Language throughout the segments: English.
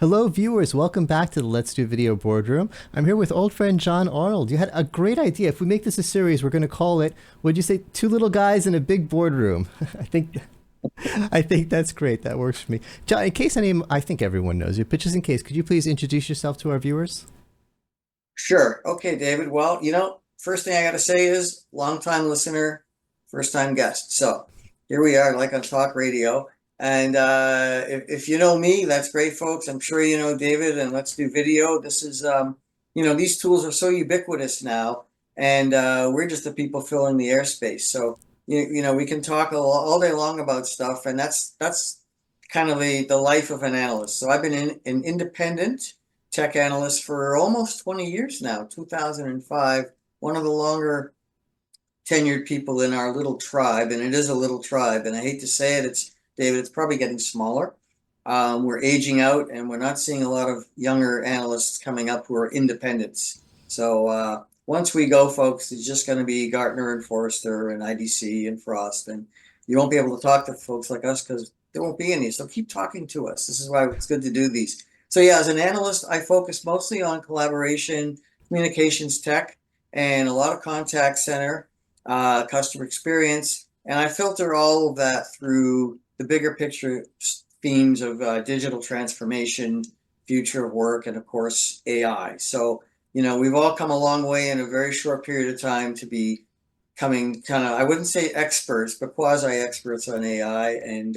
Hello, viewers. Welcome back to the Let's Do Video Boardroom. I'm here with old friend Jon Arnold. You had a great idea. If we make this a series, we're going to call it, what'd you say, Two Little Guys in a Big Boardroom. I think that's great. That works for me. Jon, in case I think everyone knows you, but just in case, could you please introduce yourself to our viewers? Sure. Okay, David. Well, first thing I got to say is long-time listener, first-time guest. So here we are, like on talk radio. And if you know me, that's great, folks. I'm sure you know David, and let's do video. This is, these tools are so ubiquitous now, and we're just the people filling the airspace. So, we can talk all day long about stuff, and that's kind of the life of an analyst. So I've been an independent tech analyst for almost 20 years now, 2005, one of the longer tenured people in our little tribe, and it is a little tribe, and I hate to say it, David, it's probably getting smaller. We're aging out, and we're not seeing a lot of younger analysts coming up who are independents. So once we go, folks, it's just going to be Gartner and Forrester and IDC and Frost, and you won't be able to talk to folks like us because there won't be any. So keep talking to us. This is why it's good to do these. So yeah, as an analyst, I focus mostly on collaboration, communications tech, and a lot of contact center, customer experience, and I filter all of that through the bigger picture themes of digital transformation, future of work, and of course AI. So we've all come a long way in a very short period of time to be coming kind of, I wouldn't say experts, but quasi experts on AI, and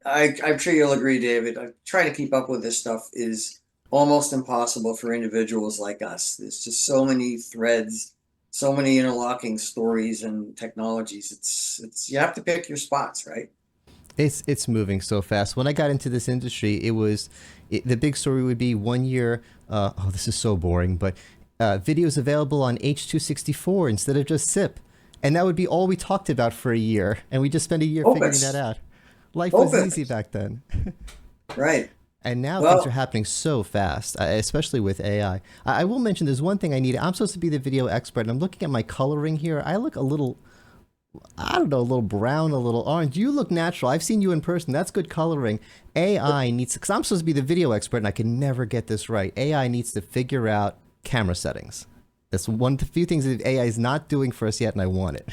I'm sure you'll agree, David. Trying to keep up with this stuff is almost impossible for individuals like us. There's just so many threads, so many interlocking stories and technologies. It's you have to pick your spots, right? It's moving so fast. When I got into this industry, the big story would be 1 year. Oh, this is so boring, but videos available on H.264 instead of just SIP, and that would be all we talked about for a year, and we just spent a year figuring that Opus, out. Life was easy opus, back then. right? And now things are Well, happening so fast, especially with AI. I will mention there's one thing I need. I'm supposed to be the video expert, and I'm looking at my coloring here. I look a little, I don't know, a little brown, a little orange. You look natural. I've seen you in person. That's good coloring. AI needs, because I'm supposed to be the video expert, and I can never get this right. AI needs to figure out camera settings. That's one of the few things that AI is not doing for us yet, and I want it.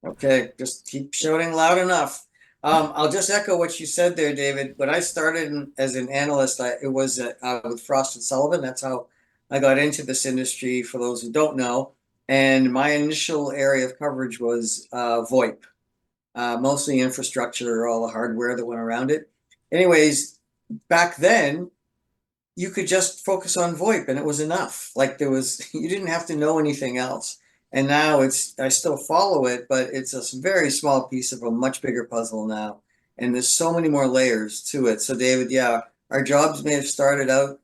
okay, just keep shouting loud enough. I'll just echo what you said there, David. When I started as an analyst, it was with Frost and Sullivan. That's how I got into this industry, for those who don't know. And my initial area of coverage was VoIP, mostly infrastructure, all the hardware that went around it. Anyways, back then, you could just focus on VoIP and it was enough. Like you didn't have to know anything else. And now I still follow it, but it's a very small piece of a much bigger puzzle now. And there's so many more layers to it. So, David, yeah, our jobs may have started out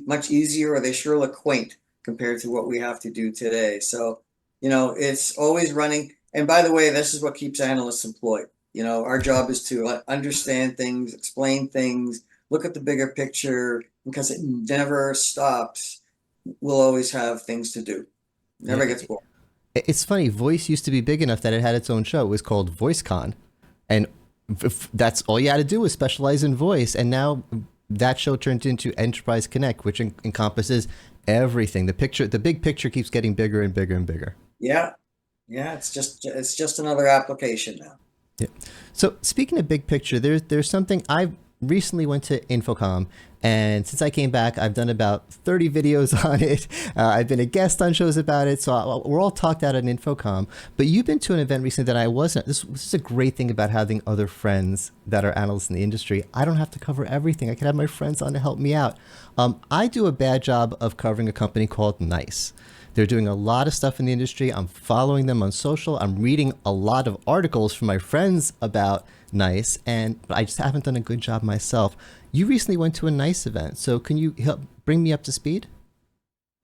much easier, or they sure look quaint compared to what we have to do today. So, it's always running. And by the way, this is what keeps analysts employed. Our job is to understand things, explain things, look at the bigger picture, because it never stops. We'll always have things to do. Yeah, Never gets bored. it's funny. Voice used to be big enough that it had its own show. It was called VoiceCon, and that's all you had to do was specialize in voice. And now that show turned into Enterprise Connect, which encompasses everything. The big picture keeps getting bigger and bigger and bigger. Yeah, yeah. It's just another application now. Yeah. So speaking of big picture, there's something I recently went to Infocom, and since I came back, I've done about 30 videos on it. I've been a guest on shows about it, so we're all talked out at Infocom. But you've been to an event recently that I wasn't. This is a great thing about having other friends that are analysts in the industry. I don't have to cover everything. I can have my friends on to help me out. I do a bad job of covering a company called Nice. They're doing a lot of stuff in the industry. I'm following them on social. I'm reading a lot of articles from my friends about Nice, and I just haven't done a good job myself. You recently went to a Nice event, so can you help bring me up to speed?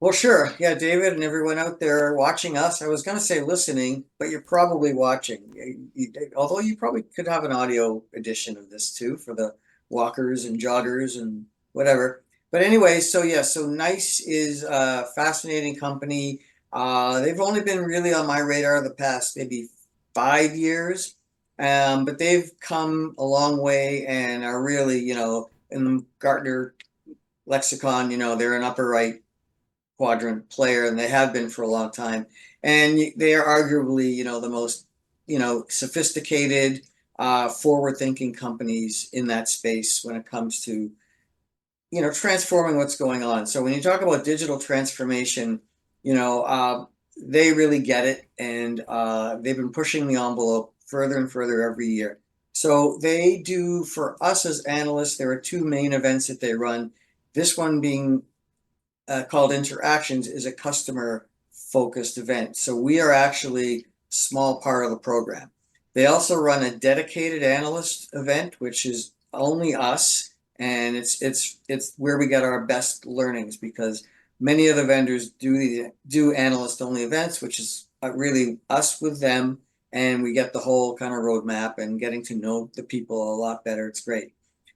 Well, sure. Yeah, David and everyone out there watching us. I was going to say listening, but you're probably watching. Although you probably could have an audio edition of this too for the walkers and joggers and whatever. But anyway, so yeah, so Nice is a fascinating company. They've only been really on my radar the past maybe 5 years, but they've come a long way and are really, in the Gartner lexicon, they're an upper right quadrant player, and they have been for a long time. And they are arguably, the most, sophisticated, forward-thinking companies in that space when it comes to, transforming what's going on. So when you talk about digital transformation, they really get it, and they've been pushing the envelope further and further every year. So they do, for us as analysts, there are two main events that they run. This one being called Interactions is a customer focused event. So we are actually a small part of the program. They also run a dedicated analyst event, which is only us, and it's where we get our best learnings, because many of the vendors do analyst only events, which is really us with them, and we get the whole kind of roadmap and getting to know the people a lot better. It's great.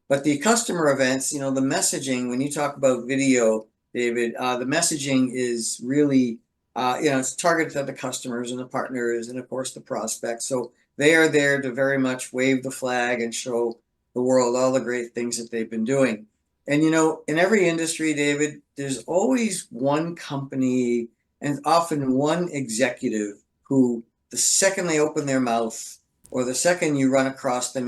But the customer events, the messaging, when you talk about video, David, the messaging is really, it's targeted at the customers and the partners and, of course, the prospects. So they are there to very much wave the flag and show the world all the great things that they've been doing. And, in every industry, David, there's always one company and often one executive who, the second they open their mouth or the second you run across them,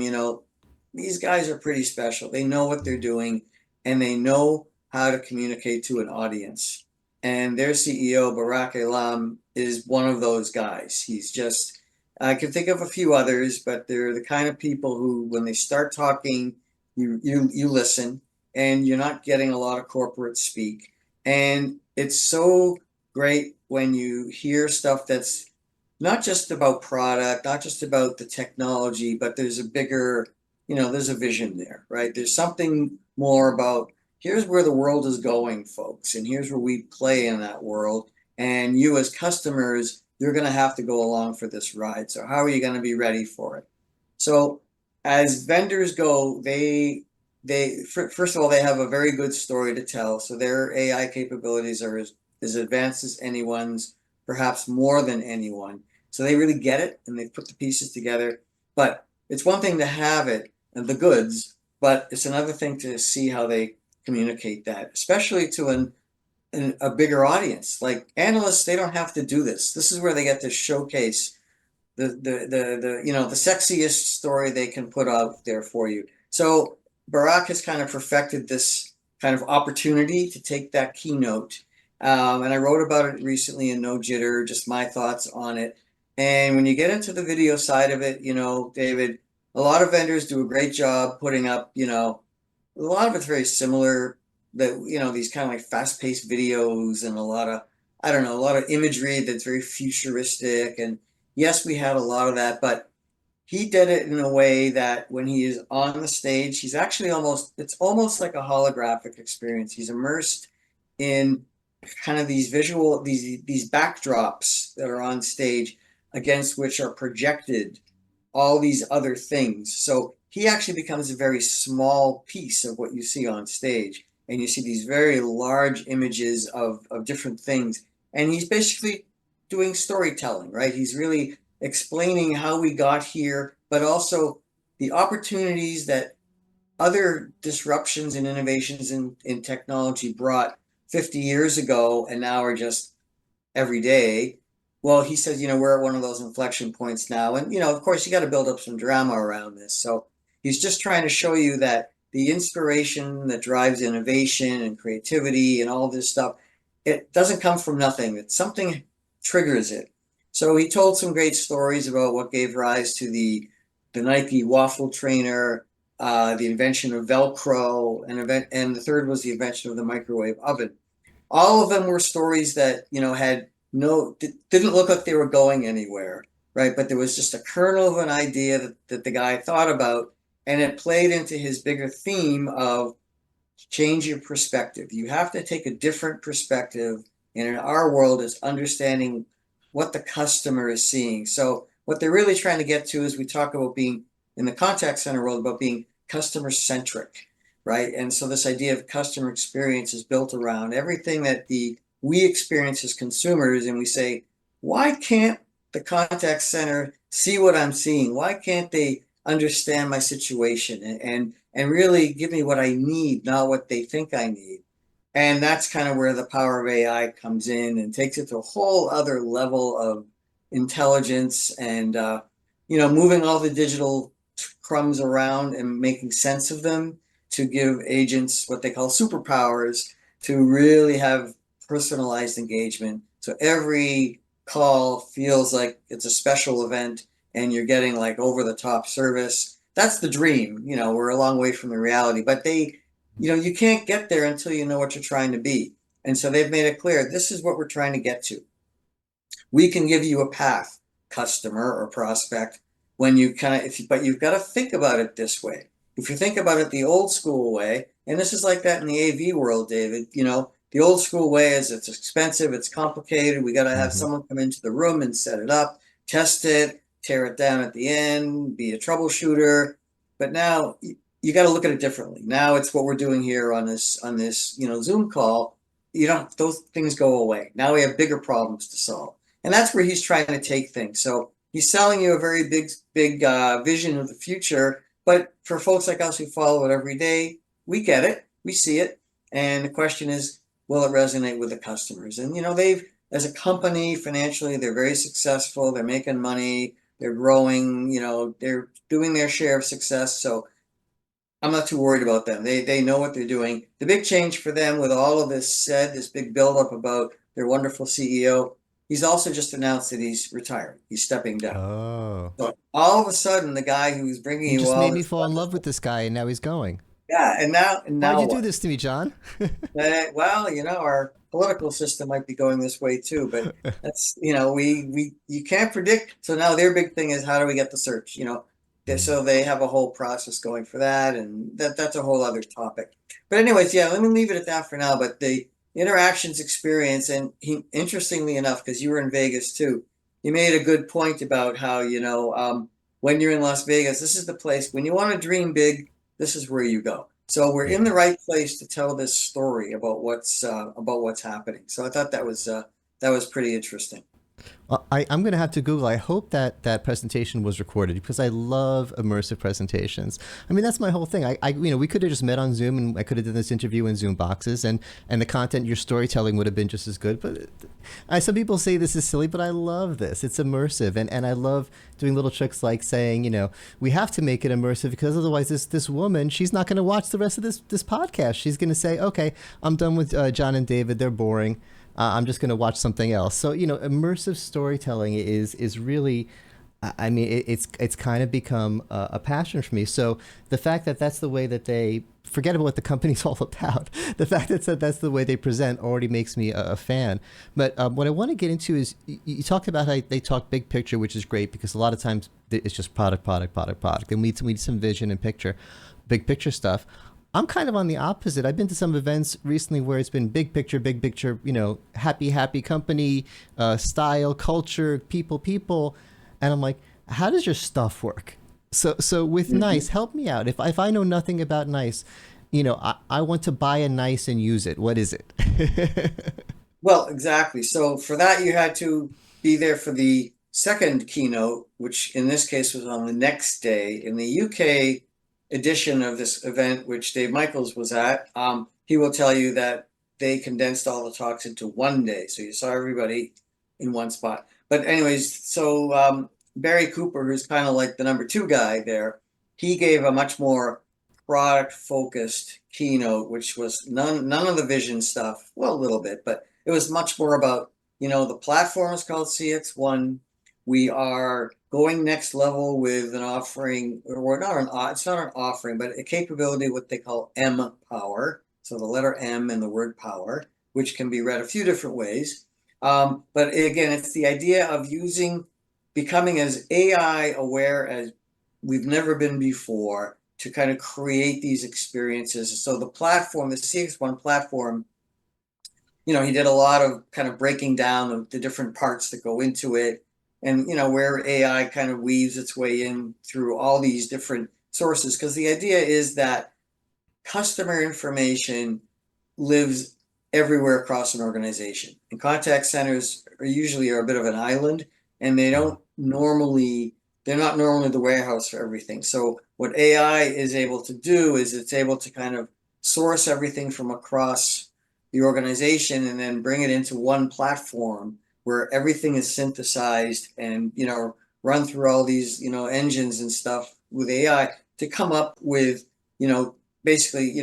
these guys are pretty special. They know what they're doing, and they know how to communicate to an audience. And their CEO, Barak Elam, is one of those guys. He's just, I can think of a few others, but they're the kind of people who, when they start talking, you listen, and you're not getting a lot of corporate speak. And it's so great when you hear stuff that's not just about product, not just about the technology, but there's a bigger, there's a vision there, right? There's something more about, here's where the world is going, folks, and here's where we play in that world. And you as customers, you're going to have to go along for this ride. So how are you going to be ready for it? So as vendors go, first of all, they have a very good story to tell. So their AI capabilities are as advanced as anyone's, perhaps more than anyone. So they really get it, and they put the pieces together. But it's one thing to have it and the goods, but it's another thing to see how they communicate that, especially to a bigger audience. Like analysts, they don't have to do this. This is where they get to showcase the sexiest story they can put out there for you. So Barak has kind of perfected this kind of opportunity to take that keynote. And I wrote about it recently in No Jitter, just my thoughts on it. And when you get into the video side of it, David, a lot of vendors do a great job putting up, a lot of it's very similar, that, these kind of like fast-paced videos and a lot of, I don't know, a lot of imagery that's very futuristic. And yes, we had a lot of that, but he did it in a way that when he is on the stage, he's actually it's almost like a holographic experience. He's immersed in kind of these these backdrops that are on stage, against which are projected all these other things. So he actually becomes a very small piece of what you see on stage. And you see these very large images of different things. And he's basically doing storytelling, right? He's really explaining how we got here, but also the opportunities that other disruptions and innovations in technology brought 50 years ago and now are just every day. Well, he says, we're at one of those inflection points now. And, of course, you got to build up some drama around this. So he's just trying to show you that the inspiration that drives innovation and creativity and all this stuff, it doesn't come from nothing. It's something triggers it. So he told some great stories about what gave rise to the Nike waffle trainer, the invention of Velcro, and the third was the invention of the microwave oven. All of them were stories that, had didn't look like they were going anywhere, right? But there was just a kernel of an idea that the guy thought about, and it played into his bigger theme of change your perspective. You have to take a different perspective. And in our world, is understanding what the customer is seeing. So what they're really trying to get to is, we talk about being in the contact center world, about being customer centric, right? And so this idea of customer experience is built around everything that we experience as consumers. And we say, why can't the contact center see what I'm seeing? Why can't they understand my situation and really give me what I need, not what they think I need? And that's kind of where the power of AI comes in and takes it to a whole other level of intelligence and, moving all the digital crumbs around and making sense of them to give agents what they call superpowers to really have personalized engagement. So every call feels like it's a special event and you're getting like over the top service. That's the dream. We're a long way from the reality, but you can't get there until you know what you're trying to be. And so they've made it clear this is what we're trying to get to. We can give you a path, customer or prospect, when you but you've got to think about it this way. If you think about it the old school way, and this is like that in the AV world, David, the old school way is it's expensive, it's complicated. We got to have Hmm. someone come into the room and set it up, test it, tear it down at the end, be a troubleshooter. But now you got to look at it differently. Now it's what we're doing here on this Zoom call. Those things go away. Now we have bigger problems to solve. And that's where he's trying to take things. So he's selling you a very big vision of the future. But for folks like us who follow it every day, we get it, we see it. And the question is, will it resonate with the customers? And as a company, financially, they're very successful. They're making money. They're growing. They're doing their share of success. So I'm not too worried about them. They know what they're doing. The big change for them with all of this said, this big buildup about their wonderful CEO, he's also just announced that he's retiring. He's stepping down. Oh, So all of a sudden, the guy who's bringing you you just all made me this fall in love with wonderful, this guy, and now he's going. yeah, and Why'd now you do what? this to me, John? Well, our political system might be going this way too, but that's, we you can't predict. So now their big thing is how do we get the search? So they have a whole process going for that, and that's a whole other topic. But anyways, yeah, let me leave it at that for now. But the interactions experience, and interestingly enough, because you were in Vegas too, you made a good point about how, when you're in Las Vegas, this is the place when you want to dream big, this is where you go. So we're in Yeah. the right place to tell this story about what's happening. So I thought that was pretty interesting. I'm going to have to Google. I hope that that presentation was recorded because I love immersive presentations. I mean, that's my whole thing. We could have just met on Zoom and I could have done this interview in Zoom boxes and the content, your storytelling would have been just as good. But some people say this is silly, but I love this. It's immersive. And I love doing little tricks like saying, we have to make it immersive because otherwise this woman, she's not going to watch the rest of this podcast. She's going to say, okay, I'm done with John and David. They're boring. I'm just going to watch something else. So immersive storytelling is really, I mean, it's kind of become a passion for me. So the fact that that's the way that they forget about what the company's all about. The fact that that's the way they present already makes me a fan. But what I want to get into is you talked about how they talk big picture, which is great because a lot of times it's just product, and we need some vision and big picture stuff. I'm kind of on the opposite. I've been to some events recently where it's been big picture, happy company, style, culture, people. And I'm like, how does your stuff work? So with Mhm. Nice, help me out. If I know nothing about Nice, I want to buy a Nice and use it. What is it? Well, exactly. So for that, you had to be there for the second keynote, which in this case was on the next day. In the UK edition of this event, which Dave Michaels was at, he will tell you that they condensed all the talks into one day. So you saw everybody in one spot. But anyways, so Barry Cooper, who's kind of like the number two guy there, he gave a much more product focused keynote, which was none of the vision stuff. Well, a little bit, but it was much more about, the platform is called CX1. We are going next level with an offering, or not it's not an offering, but a capability, what they call M power. So the letter M and the word power, which can be read a few different ways. But again, it's the idea of becoming as AI aware as we've never been before to kind of create these experiences. So the platform, the CX1 platform, he did a lot of kind of breaking down the different parts that go into it and, where AI kind of weaves its way in through all these different sources. Because the idea is that customer information lives everywhere across an organization. And contact centers are a bit of an island, and they're not normally the warehouse for everything. So what AI is able to do is it's able to kind of source everything from across the organization and then bring it into one platform where everything is synthesized and, run through all these, engines and stuff with AI to come up with, basically,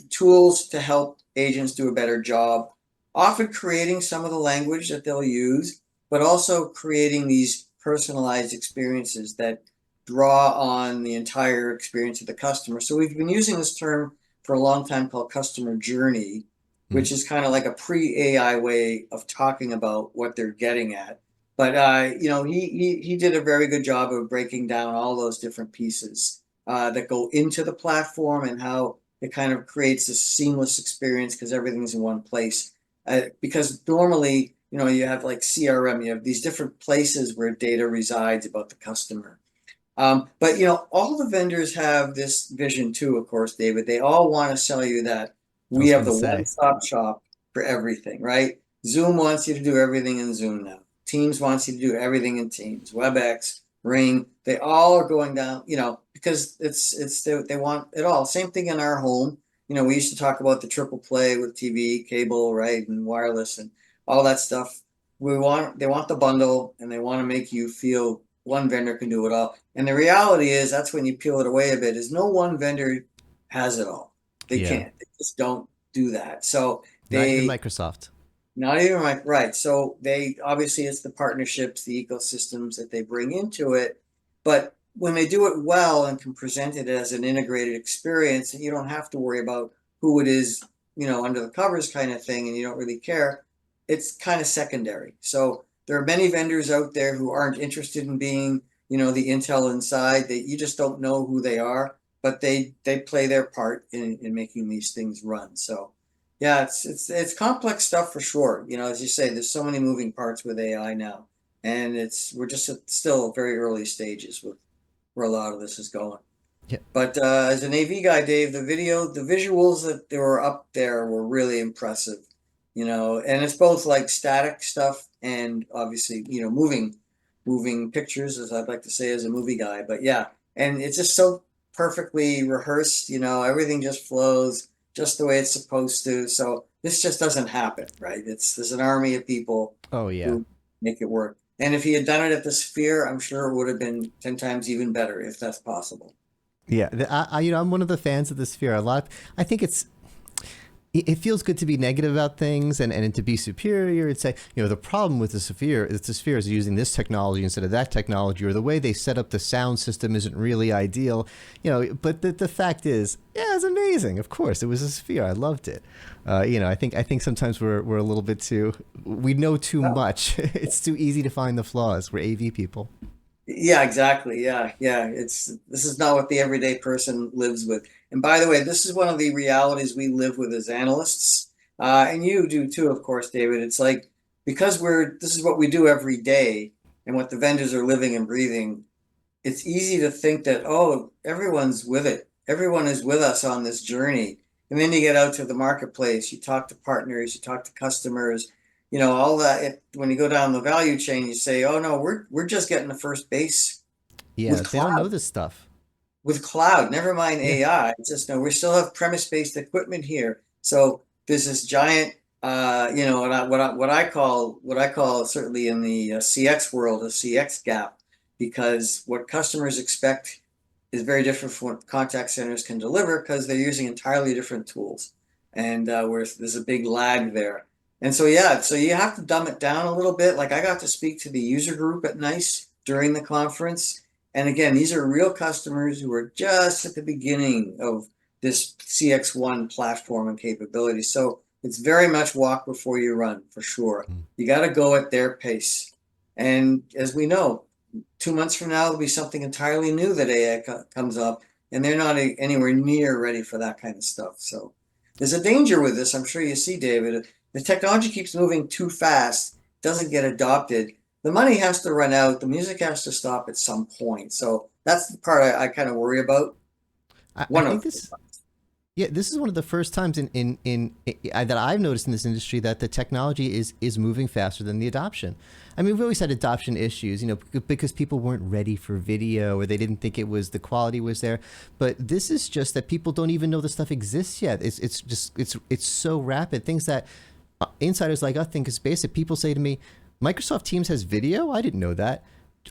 tools to help agents do a better job, often creating some of the language that they'll use, but also creating these personalized experiences that draw on the entire experience of the customer. So we've been using this term for a long time called customer journey, Mm. which is kind of like a pre-AI way of talking about what they're getting at. But he did a very good job of breaking down all those different pieces that go into the platform and how it kind of creates this seamless experience because everything's in one place. Because normally, you have like CRM, you have these different places where data resides about the customer. But all the vendors have this vision too, of course, David. They all want to sell you that I we was have going to the say. one-stop shop for everything, right? Zoom wants you to do everything in Zoom now. Teams wants you to do everything in Teams. WebEx, Ring, they all are going down, because they want it all. Same thing in our home. We used to talk about the triple play with TV, cable, right, and wireless and all that stuff. They want the bundle and they want to make you feel one vendor can do it all. And the reality is that's when you peel it away a bit is no one vendor has it all. They Yeah. can't. They just don't do that. So Not even they Microsoft. not even right. So they obviously it's the partnerships, the ecosystems that they bring into it. But when they do it well and can present it as an integrated experience, and you don't have to worry about who it is, under the covers kind of thing, and you don't really care, it's kind of secondary. So there are many vendors out there who aren't interested in being, the intel inside, that you just don't know who they are, but they play their part in making these things run. So yeah, it's complex stuff for sure. As you say, there's so many moving parts with AI now, and we're just at still very early stages with where a lot of this is going. Yeah. But as an AV guy, Dave, the visuals that they were up there were really impressive. And it's both like static stuff and obviously, moving pictures, as I'd like to say as a movie guy. But yeah, and it's just so perfectly rehearsed. Everything just flows just the way it's supposed to. So this just doesn't happen, right? There's an army of people Oh yeah. who make it work. And if he had done it at the Sphere, I'm sure it would have been 10 times even better if that's possible. Yeah. I'm one of the fans of the Sphere. I think it feels good to be negative about things and to be superior and say, the problem with the sphere is using this technology instead of that technology, or the way they set up the sound system isn't really ideal. But the fact is, yeah, it's amazing. Of course, it was a sphere. I loved it. I think sometimes we're a little bit we know too Yeah. much. It's too easy to find the flaws. We're AV people. Yeah, exactly. Yeah, yeah. This is not what the everyday person lives with. And by the way, this is one of the realities we live with as analysts, and you do too, of course, David. It's like because this is what we do every day, and what the vendors are living and breathing. It's easy to think that, oh, everyone's with it. Everyone is with us on this journey. And then you get out to the marketplace, you talk to partners, you talk to customers, all that. When you go down the value chain, you say, oh no, we're just getting the first base Yeah, with they don't know cloud, this stuff. never mind Yeah. AI. It's just no, we still have premise-based equipment here. So there's this giant, what I call certainly in the CX world, a CX gap, because what customers expect is very different from what contact centers can deliver because they're using entirely different tools, and where there's a big lag there. And so yeah, so you have to dumb it down a little bit. Like I got to speak to the user group at NICE during the conference, and again, these are real customers who are just at the beginning of this CX1 platform and capability. So it's very much walk before you run for sure. Mm. You got to go at their pace. And as we know, 2 months from now, there'll be something entirely new that AI comes up, and they're not anywhere near ready for that kind of stuff. So there's a danger with this. I'm sure you see, David. The technology keeps moving too fast, doesn't get adopted. The money has to run out. The music has to stop at some point. So that's the part I kind of worry about. I One think of the this parts. Yeah, this is one of the first times that I've noticed in this industry that the technology is moving faster than the adoption. I mean, we've always had adoption issues, you know, because people weren't ready for video or they didn't think it was the quality was there. But this is just that people don't even know the stuff exists yet. It's just it's so rapid. Things that insiders like us think is basic. People say to me, Microsoft Teams has video. I didn't know that.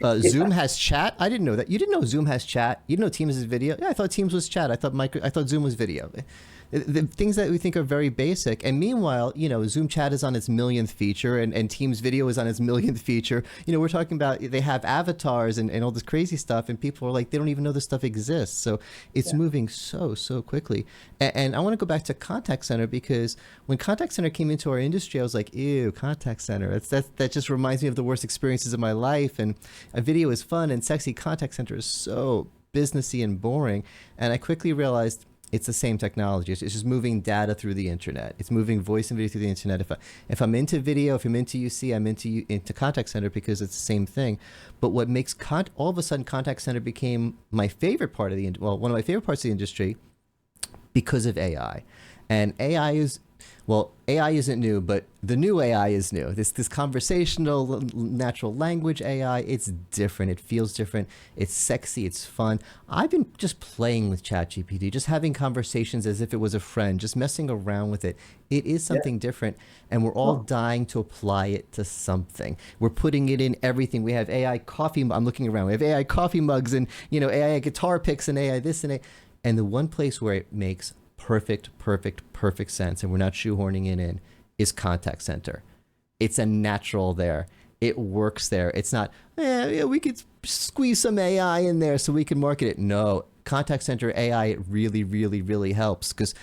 Yeah. Zoom has chat. I didn't know that. You didn't know Zoom has chat. You didn't know Teams is video. Yeah, I thought Teams was chat. I thought Zoom was video. The things that we think are very basic. And meanwhile, you know, Zoom chat is on its millionth feature and Teams video is on its millionth feature. You know, we're talking about they have avatars and all this crazy stuff, and people are like, they don't even know this stuff exists. So it's moving so quickly. And I want to go back to contact center, because when contact center came into our industry, I was like, ew, contact center. That just reminds me of the worst experiences of my life. And a video is fun and sexy. Contact center is so businessy and boring. And I quickly realized it's the same technology. It's just moving data through the internet. It's moving voice and video through the internet. If I'm into video, if I'm into UC, I'm into contact center because it's the same thing. But what makes all of a sudden contact center became my favorite part of one of my favorite parts of the industry, because of AI. And AI isn't new, but the new AI is new. This conversational natural language AI, it's different. It feels different. It's sexy. It's fun. I've been just playing with ChatGPT, just having conversations as if it was a friend, just messing around with it. It is Yeah. something different, and we're all dying to apply it to something. We're putting it in everything. We have AI coffee. I'm looking around. We have AI coffee mugs, and AI guitar picks, and AI this and AI. And the one place where it makes perfect sense, and we're not shoehorning it in, is contact center. It's a natural there. It works there. It's not, yeah, we could squeeze some AI in there so we can market it. No, contact center AI, it really helps, because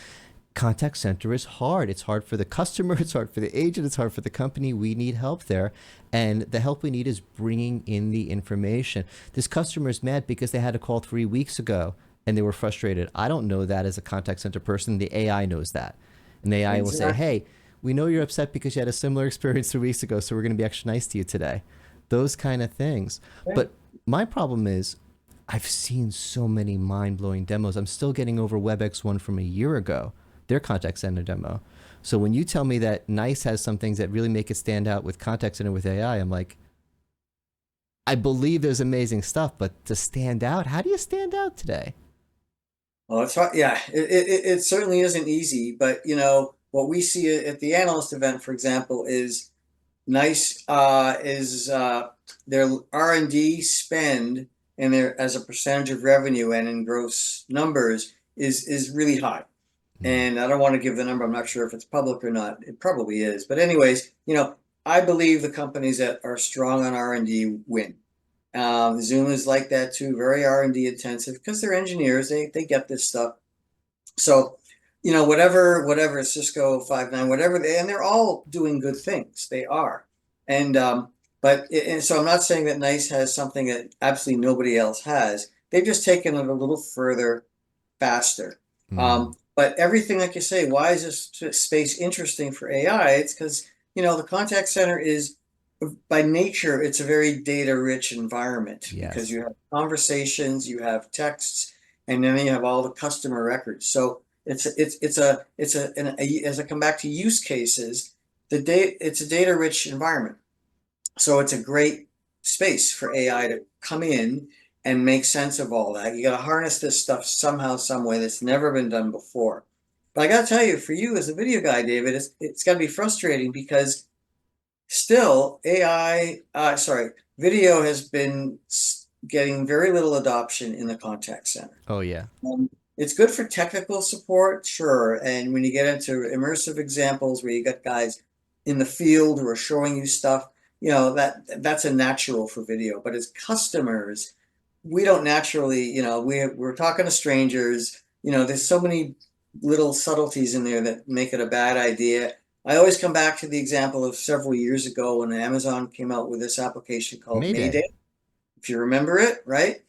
contact center is hard. It's hard for the customer. It's hard for the agent. It's hard for the company. We need help there. And the help we need is bringing in the information. This customer is mad because they had a call 3 weeks ago and they were frustrated. I don't know that as a contact center person. The AI knows that. And the AI will say, Exactly. hey, we know you're upset because you had a similar experience 3 weeks ago, so we're going to be extra nice to you today. Those kind of things. Yeah. But my problem is I've seen so many mind-blowing demos. I'm still getting over WebEx one from a year ago, their contact center demo. So when you tell me that NICE has some things that really make it stand out with contact center with AI, I'm like, I believe there's amazing stuff, but to stand out, how do you stand out today? Well, it's hard. Yeah, it certainly isn't easy, but what we see at the analyst event, for example, is NICE is their R&D spend and their as a percentage of revenue and in gross numbers is really high. Mm. And I don't want to give the number. I'm not sure if it's public or not. It probably is. But anyways, I believe the companies that are strong on R&D win. Zoom is like that too, very R&D intensive because they're engineers. They get this stuff. So, whatever Cisco, Five9, whatever and they're all doing good things. They are. And and so I'm not saying that NICE has something that absolutely nobody else has. They've just taken it a little further, faster. Mm. But everything, like you say, why is this space interesting for AI? It's because, the contact center is by nature, it's a very data rich environment because Yes. you have conversations, you have texts, and then you have all the customer records. So as I come back to use cases, it's a data rich environment. So it's a great space for AI to come in and make sense of all that. You got to harness this stuff somehow, some way that's never been done before. But I got to tell you, for you as a video guy, David, it's got to be frustrating because still video has been getting very little adoption in the contact center. Oh, yeah. It's good for technical support, sure. And when you get into immersive examples where you got guys in the field who are showing you stuff, that's a natural for video. But as customers, we don't naturally, we're talking to strangers. There's so many little subtleties in there that make it a bad idea. I always come back to the example of several years ago when Amazon came out with this application called Mayday. Mayday, if you remember it, right?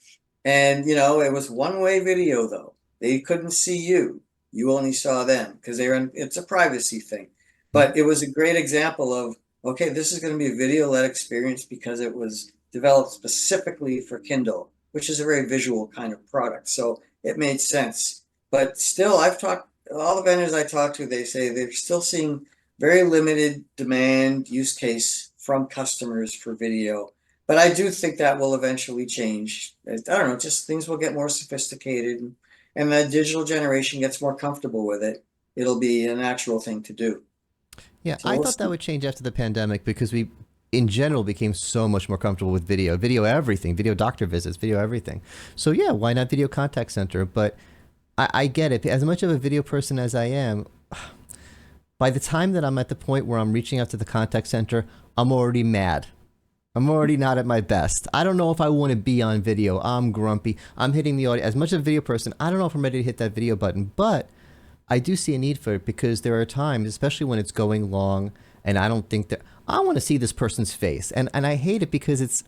And it was one-way video though. They couldn't see you. You only saw them because it's a privacy thing. Mhm. But it was a great example of, okay, this is going to be a video-led experience because it was developed specifically for Kindle, which is a very visual kind of product. So it made sense. But still, I've talked all the vendors I talk to, they say they're still seeing very limited demand use case from customers for video. But I do think that will eventually change. I don't know, just things will get more sophisticated and the digital generation gets more comfortable with it. It'll be a natural thing to do. Yeah, So I we'll thought that see. would change after the pandemic because we, in general, became so much more comfortable with video, video everything, video doctor visits, video everything. So yeah, why not video contact center? But I get it. As much of a video person as I am, by the time that I'm at the point where I'm reaching out to the contact center, I'm already mad. I'm already not at my best. I don't know if I want to be on video. I'm grumpy. I'm hitting the audio. As much of a video person, I don't know if I'm ready to hit that video button, but I do see a need for it because there are times, especially when it's going long, and I don't think that I want to see this person's face. And I hate it because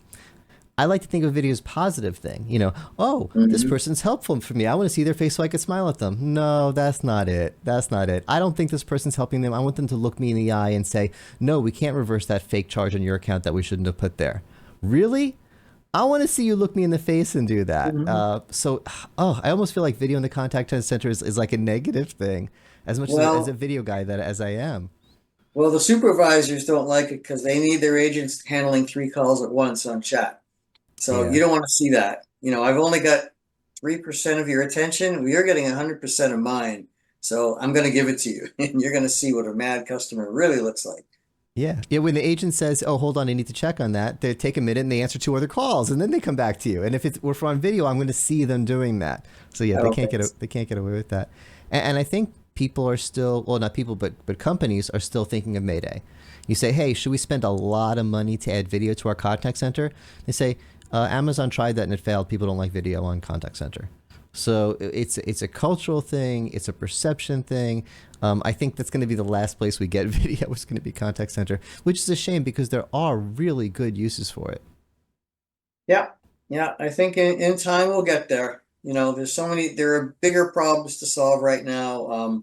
I like to think of video as a positive thing. You know, oh, this Mhm. person's helpful for me. I want to see their face so I can smile at them. No, that's not it. That's not it. I don't think this person's helping them. I want them to look me in the eye and say, no, we can't reverse that fake charge on your account that we shouldn't have put there. Really? I want to see you look me in the face and do that. Mhm. Oh, I almost feel like video in the contact center is like a negative thing, as much as a Well, video guy that as I am. well, the supervisors don't like it because they need their agents handling three calls at once on chat. So you Yeah. don't want to see that. I've only got 3% of your attention. Well, you're getting 100% of mine. So I'm going to give it to you, and you're going to see what a mad customer really looks like. Yeah. Yeah. When the agent says, "Oh, hold on, I need to check on that," they take a minute and they answer two other calls, and then they come back to you. And if we're on video, I'm going to see them doing that. So yeah, I don't think it's, they can't get away with that. And I think people are still, well, not people, but companies are still thinking of Mayday. You say, "Hey, should we spend a lot of money to add video to our contact center?" They say, "Amazon tried that and it failed. People don't like video on contact center." So it's a cultural thing. It's a perception thing. I think that's going to be the last place we get video is going to be contact center, which is a shame because there are really good uses for it. yeah, yeah. I think in time we'll get there. There's so many, there are bigger problems to solve right now.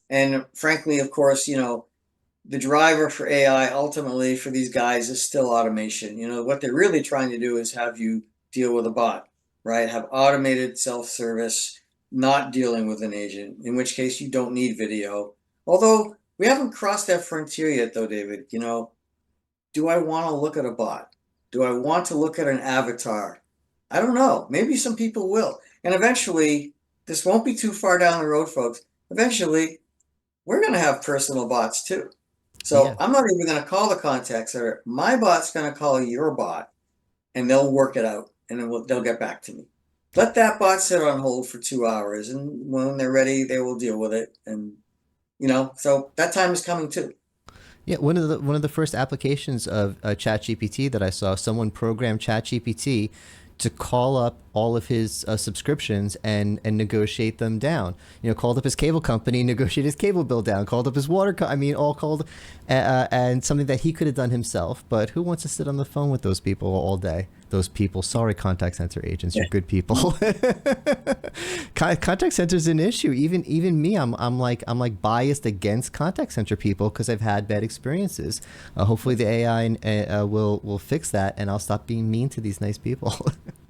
And frankly, of course, the driver for AI ultimately for these guys is still automation. What they're really trying to do is have you deal with a bot, right? Have automated self-service, not dealing with an agent, in which case you don't need video. Although we haven't crossed that frontier yet, though, David. Do I want to look at a bot? Do I want to look at an avatar? I don't know. Maybe some people will. And eventually, this won't be too far down the road, folks. Eventually, we're going to have personal bots too. So Yeah. I'm not even going to call the contact center. My bot's going to call your bot and they'll work it out and then they'll get back to me. Let that bot sit on hold for 2 hours and when they're ready, they will deal with it. And, so that time is coming too. Yeah, one of the first applications of ChatGPT that I saw, someone programmed ChatGPT to call up all of his subscriptions and negotiate them down. You know, called up his cable company, negotiated his cable bill down, called up his I mean, all called, and something that he could have done himself. But who wants to sit on the phone with those people all day? Those people, sorry, contact center agents, Yeah. you're good people. Contact center is an issue. Even me, I'm like biased against contact center people because I've had bad experiences. Hopefully, the AI will fix that, and I'll stop being mean to these nice people.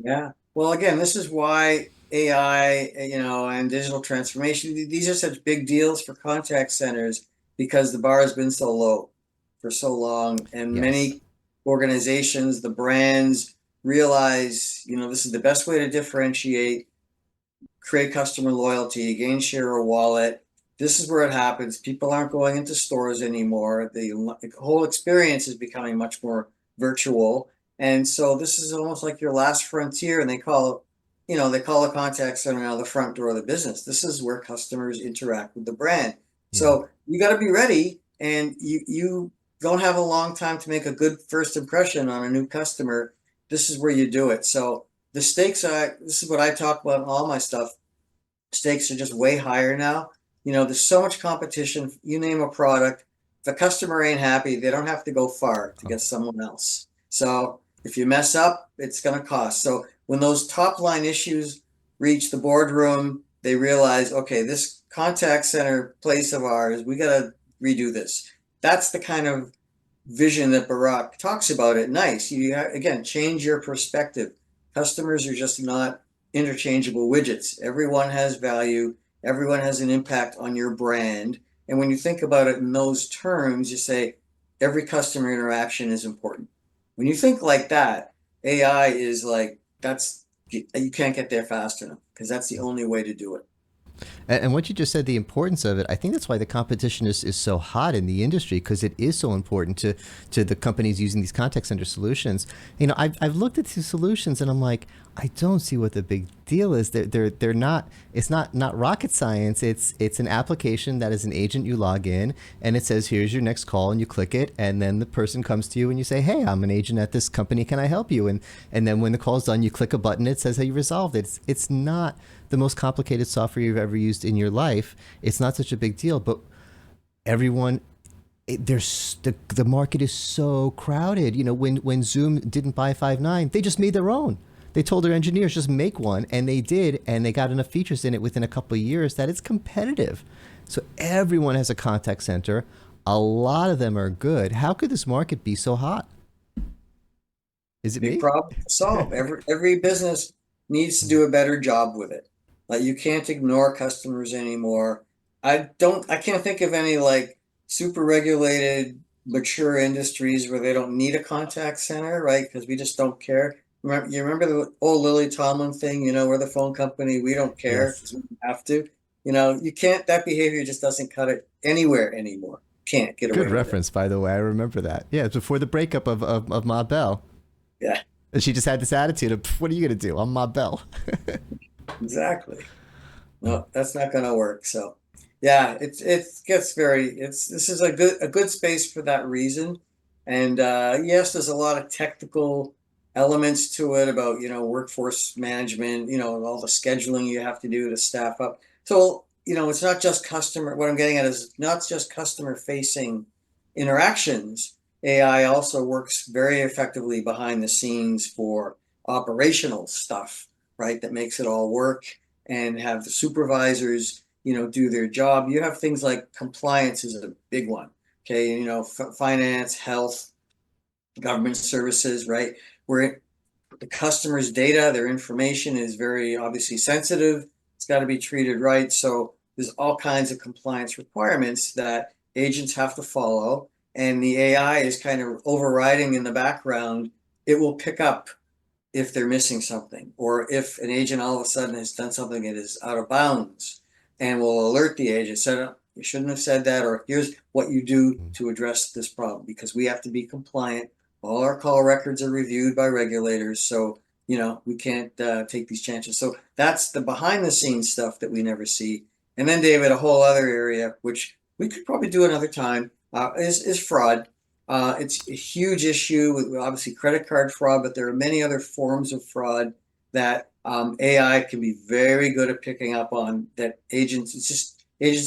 Yeah. Well, again, this is why AI, and digital transformation, these are such big deals for contact centers because the bar has been so low for so long. And Yes. many organizations, the brands realize, this is the best way to differentiate, create customer loyalty, gain share of wallet. This is where it happens. People aren't going into stores anymore. The whole experience is becoming much more virtual. And so this is almost like your last frontier. And they call a contact center now the front door of the business. This is where customers interact with the brand. Yeah. So you got to be ready and you don't have a long time to make a good first impression on a new customer. This is where you do it. So the stakes are, this is what I talk about in all my stuff. Stakes are just way higher now. There's so much competition. You name a product. If a customer ain't happy, they don't have to go far to Oh, get someone else. So if you mess up, it's going to cost. So when those top line issues reach the boardroom, they realize, okay, this contact center place of ours, we got to redo this. That's the kind of vision that Barack talks about it. Nice. Again, change your perspective. Customers are just not interchangeable widgets. Everyone has value. Everyone has an impact on your brand. And when you think about it in those terms, you say every customer interaction is important. When you think like that, AI is like, that's, you can't get there fast enough because that's the only way to do it. And what you just said, the importance of it, I think that's why the competition is so hot in the industry, because it is so important to the companies using these contact center solutions. I've looked at these solutions and I'm like, I don't see what the big deal is. They're not, it's not rocket science. It's an application that is an agent. You log in and it says, here's your next call, and you click it. And then the person comes to you and you say, hey, I'm an agent at this company. Can I help you? And then when the call's done, you click a button. It says how you resolved it. It's not the most complicated software you've ever used in your life. It's not such a big deal, but everyone, there's the market is so crowded. When Zoom didn't buy Five9, they just made their own. They told their engineers just make one, and they did, and they got enough features in it within a couple of years that it's competitive. So everyone has a contact center. A lot of them are good. How could this market be so hot? Is it Big me? problem to solve. Every business needs to do a better job with it. Like you can't ignore customers anymore. I can't think of any like super regulated, mature industries where they don't need a contact center, right? Because we just don't care. You remember the old Lily Tomlin thing, we're the phone company, we don't care Yes. because we don't have to. You can't, that behavior just doesn't cut it anywhere anymore. Can't get Good away with it. reference, by the way. I remember that. Yeah, it's before the breakup of Ma Bell. Yeah, And she just had this attitude of, what are you going to do? I'm Ma Bell. exactly. No, that's not going to work. So, yeah, it gets very this is a good space for that reason. And yes, there's a lot of technical elements to it about, workforce management, and all the scheduling you have to do to staff up. So, it's not just customer. What I'm getting at is not just customer facing interactions. AI also works very effectively behind the scenes for operational stuff, right? That makes it all work and have the supervisors, do their job. You have things like compliance is a big one. Okay, finance, health, government services, right? Where the customer's data, their information is very obviously sensitive. It's got to be treated right. So there's all kinds of compliance requirements that agents have to follow. And the AI is kind of overriding in the background. It will pick up if they're missing something, or if an agent all of a sudden has done something that is out of bounds, and will alert the agent, said, "Oh, you shouldn't have said that," or here's what you do to address this problem, because we have to be compliant. All our call records are reviewed by regulators, so we can't take these chances. So that's the behind the scenes stuff that we never see. And then, David, a whole other area which we could probably do another time is fraud. It's a huge issue with obviously credit card fraud, but there are many other forms of fraud that AI can be very good at picking up on. That agents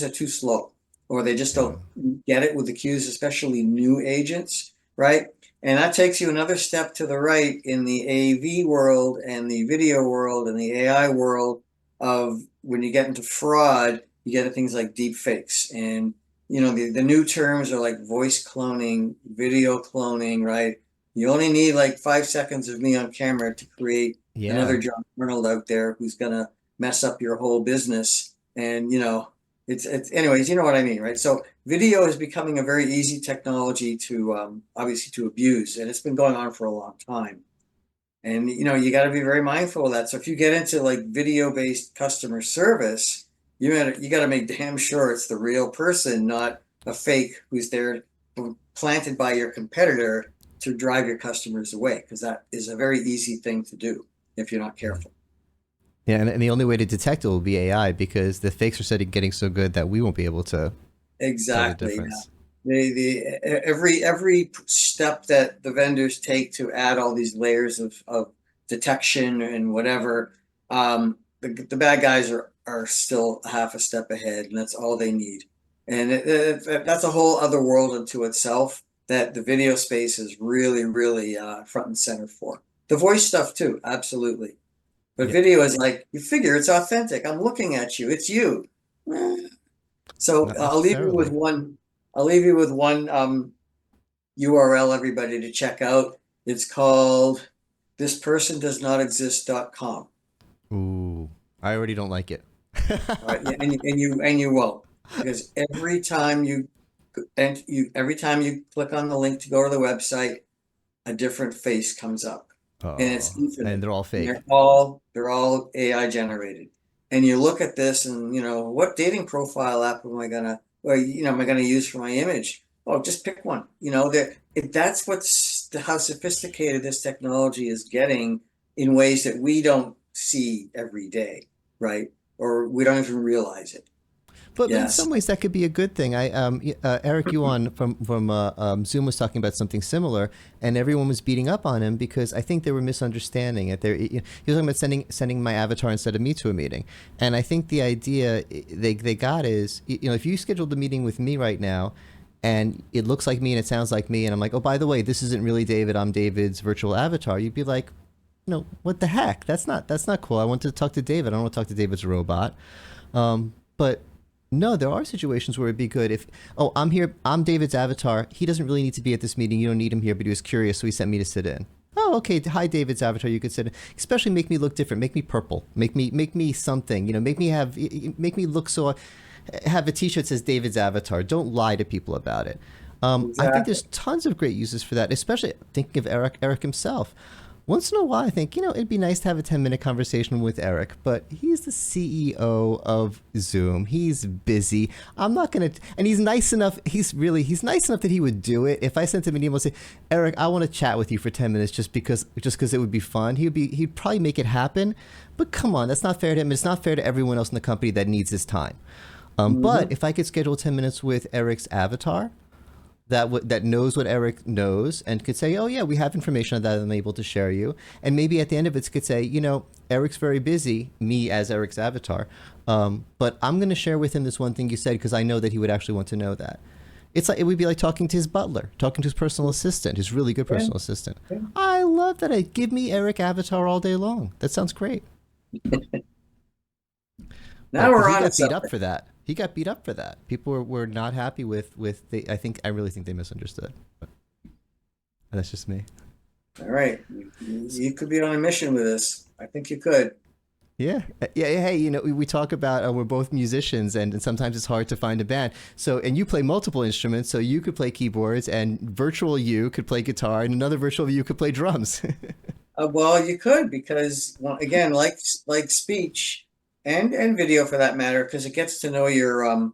are too slow, or they just Yeah. don't get it with the cues, especially new agents, right? And that takes you another step to the right in the AV world and the video world and the AI world of when you get into fraud, you get into things like deep fakes. And the new terms are like voice cloning, video cloning, right? You only need like 5 seconds of me on camera to create Yeah. another Jon Arnold out there who's gonna mess up your whole business. And it's anyways, you know what I mean, right? So video is becoming a very easy technology to obviously to abuse, and it's been going on for a long time. And you got to be very mindful of that. So if you get into like video-based customer service, you got to make damn sure it's the real person, not a fake who's there planted by your competitor to drive your customers away, because that is a very easy thing to do if you're not careful. Yeah, and the only way to detect it will be AI, because the fakes are starting getting so good that we won't be able to tell the Exactly. difference. Every step that the vendors take to add all these layers of detection and whatever, the bad guys are still half a step ahead, and that's all they need. And that's a whole other world unto itself that the video space is really, really front and center for. The voice stuff too, absolutely. But Yeah, video is like, you figure it's authentic. I'm looking at you. It's you. So not necessarily. I'll leave you with one URL, everybody, to check out. It's called thispersondoesnotexist.com. Ooh, I already don't like it. All right, and you won't, because every time you click on the link to go to the website, a different face comes up, and it's Oh, and infinite. they're all And fake. they're all AI generated. And you look at this, and what dating profile app am I gonna use for my image? Oh, just pick one. That's how sophisticated this technology is getting in ways that we don't see every day, right? Or we don't even realize it. But in some Yes. ways, that could be a good thing. Eric Yuan from Zoom was talking about something similar, and everyone was beating up on him because I think they were misunderstanding it. He was talking about sending my avatar instead of me to a meeting, and I think the idea they got is, if you scheduled the meeting with me right now, and it looks like me and it sounds like me, and I'm like, oh, by the way, this isn't really David. I'm David's virtual avatar. You'd be like, no, what the heck? That's not cool. I want to talk to David. I don't want to talk to David's robot. But no, there are situations where it'd be good if, oh, I'm here, I'm David's avatar. He doesn't really need to be at this meeting. You don't need him here, but he was curious, so he sent me to sit in. Oh, okay. Hi, David's avatar. You could sit in. Especially make me look different. Make me purple. Make me something. Make me look so. Have a T-shirt that says David's avatar. Don't lie to people about it. I think Exactly. there's tons of great uses for that. Especially thinking of Eric himself. Once in a while, I think, it'd be nice to have a 10-minute conversation with Eric, but he's the CEO of Zoom. He's busy. I'm not going to, and he's nice enough. He's nice enough that he would do it. If I sent him an email and say, Eric, I want to chat with you for 10 minutes just because it would be fun. He'd probably make it happen. But come on, that's not fair to him. It's not fair to everyone else in the company that needs his time. But Hmm. if I could schedule 10 minutes with Eric's avatar, that knows what Eric knows and could say, oh yeah, we have information that I'm able to share you, and maybe at the end of it could say, Eric's very busy, me as Eric's avatar, but I'm going to share with him this one thing you said because I know that he would actually want to know that. It would be like talking to his butler, talking to his personal assistant, his really good Yeah. personal assistant. Yeah. I love that. Give me Eric avatar all day long. That sounds great. Now But we're he on to got beat up something. for that. He got beat up for that. People were not happy with the. I really think they misunderstood. But that's just me. All right. You could be on a mission with this. I think you could. Yeah, yeah. Hey, we talk about we're both musicians, and sometimes it's hard to find a band. So, and you play multiple instruments, so you could play keyboards, and virtual you could play guitar, and another virtual you could play drums. Well, you could, because, well, again, like speech and video for that matter, because it gets to know your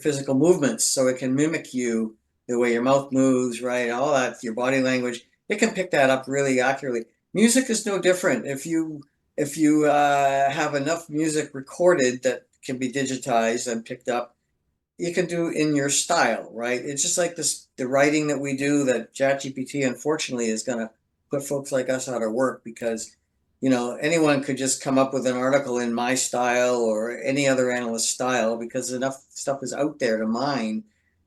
physical movements, so it can mimic you, the way your mouth moves, right? All that, your body language. It can pick that up really accurately. Music is no different. If you have enough music recorded that can be digitized and picked up, you can do in your style, right? It's just like the writing that we do, that ChatGPT unfortunately is going to put folks like us out of work, because anyone could just come up with an article in my style or any other analyst style, because enough stuff is out there to mine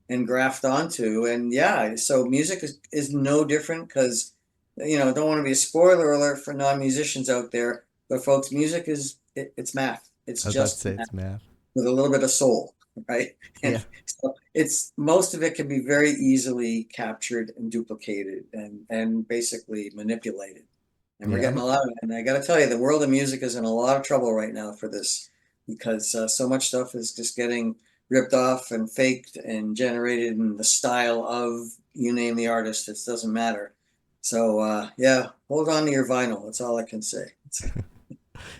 and graft onto. And yeah, so music is no different, because don't want to be a spoiler alert for non-musicians out there, but folks, music it's math. It's I was about to just say math it's math. with a little bit of soul, right? Yeah, And so it's most of it can be very easily captured and duplicated and basically manipulated. And we're yeah. getting a lot of it. And I got to tell you, the world of music is in a lot of trouble right now for this, because so much stuff is just getting ripped off and faked and generated in the style of, you name the artist, it doesn't matter. So yeah, hold on to your vinyl. That's all I can say.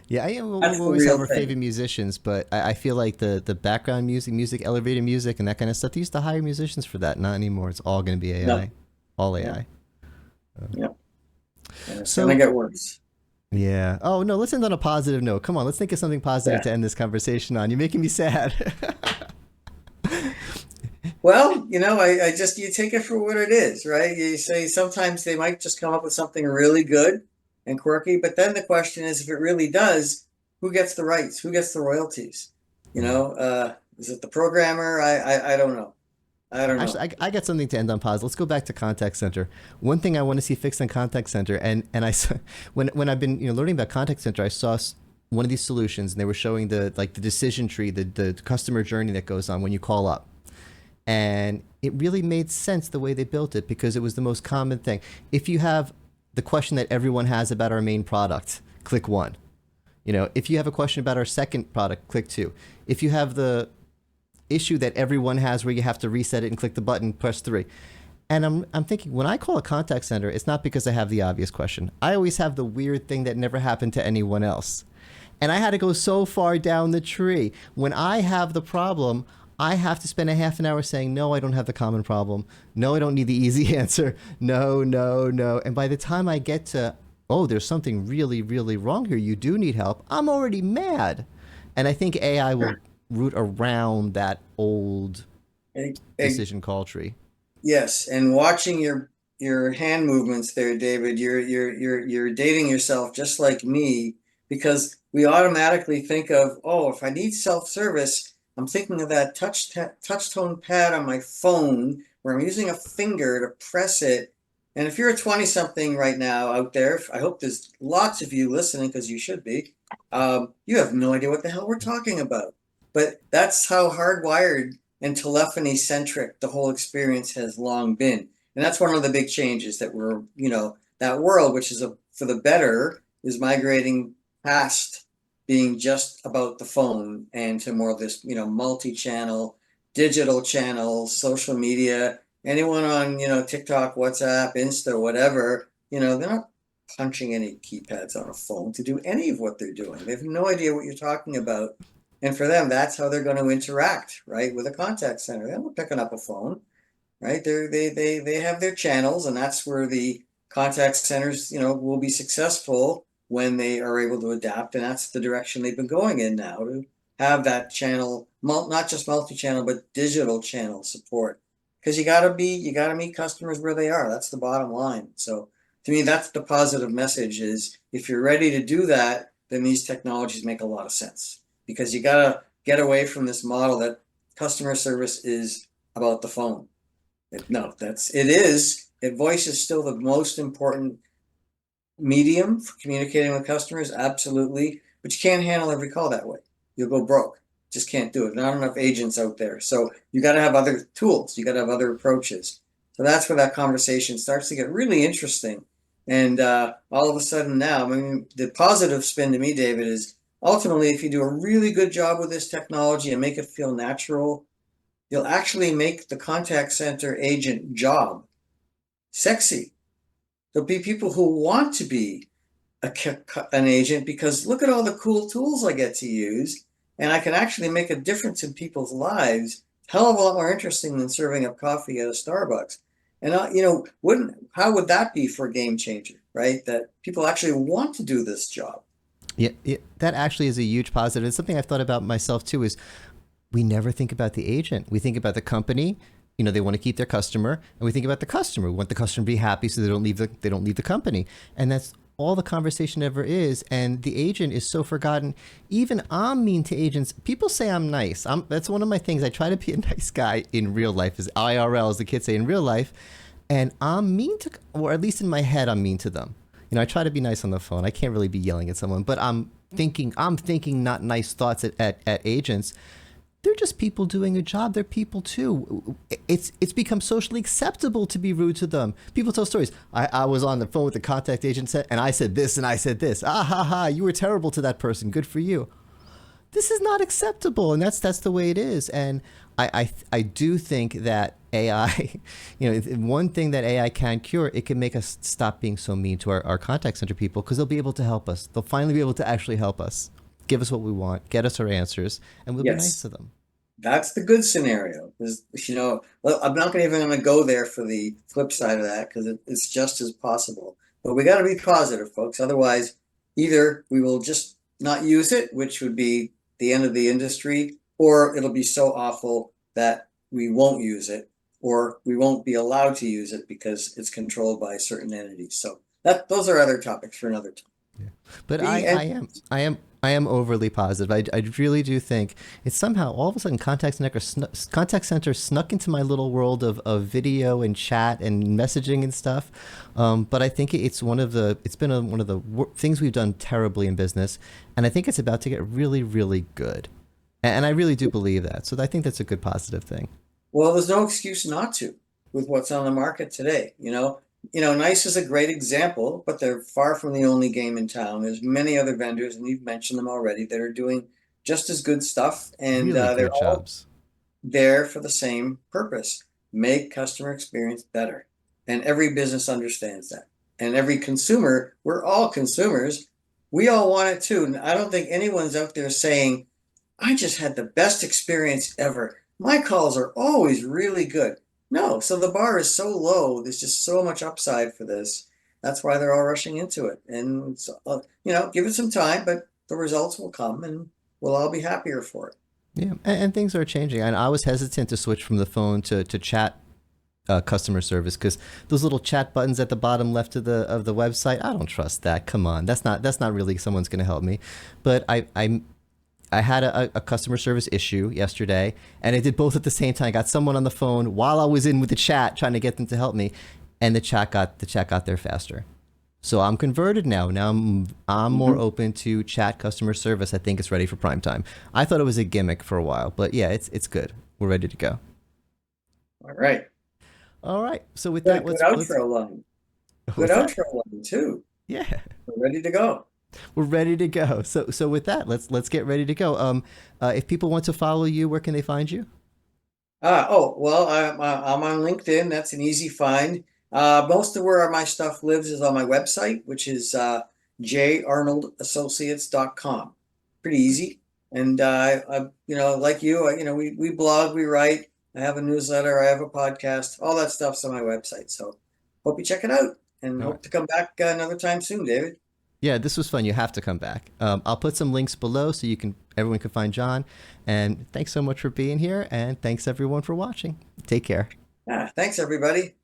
Yeah, we That's the always have real our thing. favorite musicians, but I feel like the background music, elevator music, and that kind of stuff. They used to hire musicians for that. Not anymore. It's all going to be No, AI, all yeah, AI. yeah. And it's gonna So get worse. yeah. Oh no, let's end on a positive note. Come on, let's think of something positive Yeah. to end this conversation on. You're making me sad. Well, I just, you take it for what it is, right? You say sometimes they might just come up with something really good and quirky, but then the question is, if it really does, who gets the rights? Who gets the royalties? Yeah. Is it the programmer? I don't know. I don't Actually, know. I got something to end on positive. Let's go back to contact center. One thing I want to see fixed in contact center, and when I've been learning about contact center, I saw one of these solutions, and they were showing the decision tree, the customer journey that goes on when you call up, and it really made sense the way they built it because it was the most common thing. If you have the question that everyone has about our main product, click one. If you have a question about our second product, click 2. If you have the issue that everyone has where you have to reset it and click the button, press 3. And I'm thinking, when I call a contact center, it's not because I have the obvious question. I always have the weird thing that never happened to anyone else. And I had to go so far down the tree. When I have the problem, I have to spend a half an hour saying, no, I don't have the common problem. No, I don't need the easy answer. No, no, no. And by the time I get to, oh, there's something really, really wrong here, you do need help, I'm already mad. And I think AI will root around that old decision call tree. Yes, and watching your hand movements there, David, you're dating yourself just like me, because we automatically think of, oh, if I need self-service, I'm thinking of that touch tone pad on my phone where I'm using a finger to press it. And if you're a 20-something right now out there, I hope there's lots of you listening, because you should be, you have no idea what the hell we're talking about. But that's how hardwired and telephony centric the whole experience has long been. And that's one of the big changes that we're, that world, which is for the better, is migrating past being just about the phone and to more of this, multi-channel, digital channels, social media, anyone on, TikTok, WhatsApp, Insta, whatever, they're not punching any keypads on a phone to do any of what they're doing. They have no idea what you're talking about. And for them, that's how they're going to interact, right, with a contact center. They're not picking up a phone, right? They have their channels, and that's where the contact centers, will be successful when they are able to adapt. And that's the direction they've been going in now, to have that channel, not just multi-channel, but digital channel support. Because you got to meet customers where they are. That's the bottom line. So to me, that's the positive message, is if you're ready to do that, then these technologies make a lot of sense. Because you got to get away from this model that customer service is about the phone. Voice is still the most important medium for communicating with customers, absolutely. But you can't handle every call that way. You'll go broke. Just can't do it. Not enough agents out there. So you got to have other tools. You got to have other approaches. So that's where that conversation starts to get really interesting. And all of a sudden now, the positive spin to me, David, is ultimately, if you do a really good job with this technology and make it feel natural, you'll actually make the contact center agent job sexy. There'll be people who want to be an agent, because look at all the cool tools I get to use, and I can actually make a difference in people's lives. Hell of a lot more interesting than serving up coffee at a Starbucks. And how would that be for a game changer, right? That people actually want to do this job. Yeah, that actually is a huge positive. It's something I've thought about myself too, is we never think about the agent. We think about the company. They want to keep their customer, and we think about the customer. We want the customer to be happy so they don't leave the company. And that's all the conversation ever is. And the agent is so forgotten. Even I'm mean to agents. People say I'm nice. That's one of my things. I try to be a nice guy in real life, as IRL, as the kids say, in real life. And I'm mean to, or at least in my head, I'm mean to them. I try to be nice on the phone. I can't really be yelling at someone, but I'm thinking not nice thoughts at agents. They're just people doing a job. They're people too. It's become socially acceptable to be rude to them. People tell stories. I was on the phone with the contact agent, and I said this and I said this. Ah ha ha! You were terrible to that person. Good for you. This is not acceptable, and that's the way it is. And I do think that AI, one thing that AI can cure, it can make us stop being so mean to our contact center people, because they'll be able to help us. They'll finally be able to actually help us, give us what we want, get us our answers, and we'll be nice to them. That's the good scenario. I'm not even going to go there for the flip side of that, because it's just as possible. But we got to be positive, folks. Otherwise, either we will just not use it, which would be the end of the industry, or it'll be so awful that we won't use it, or we won't be allowed to use it because it's controlled by certain entities. So those are other topics for another time. Yeah. But I am overly positive. I really do think it's somehow all of a sudden contact center snuck into my little world of video and chat and messaging and stuff. But I think it's been one of the things we've done terribly in business, and I think it's about to get really, really good. And I really do believe that. So I think that's a good positive thing. Well, there's no excuse not to with what's on the market today. Nice is a great example, but they're far from the only game in town. There's many other vendors, and you've mentioned them already, that are doing just as good stuff, and Really they're good all jobs. there for the same purpose: make customer experience better. And every business understands that. And every consumer, we're all consumers. We all want it too. And I don't think anyone's out there saying, I just had the best experience ever. My calls are always really good. No, so the bar is so low. There's just so much upside for this. That's why they're all rushing into it. And so, give it some time, but the results will come, and we'll all be happier for it. Yeah, and things are changing. And I was hesitant to switch from the phone to chat customer service because those little chat buttons at the bottom left of the website, I don't trust that. Come on, that's not really someone's going to help me. But I had a customer service issue yesterday, and I did both at the same time. I got someone on the phone while I was in with the chat trying to get them to help me, and the chat got there faster. So I'm converted now. Now I'm more Mhm. open to chat customer service. I think it's ready for prime time. I thought it was a gimmick for a while, but yeah, it's good. We're ready to go. All right. All right. So with that, Good, good let's outro line. Good what's that? outro line too. Yeah, We're ready to go. we're ready to go. So with that, let's get ready to go. If people want to follow you, where can they find you? Oh, well, I'm on LinkedIn. That's an easy find. Most of where my stuff lives is on my website, which is jarnoldassociates.com. Pretty easy. And like you, we blog, we write. I have a newsletter, I have a podcast. All that stuff's on my website. So hope you check it out, and All right. hope to come back another time soon, David. Yeah, this was fun. You have to come back. I'll put some links below so everyone can find Jon. And thanks so much for being here. And thanks everyone for watching. Take care. Thanks, everybody.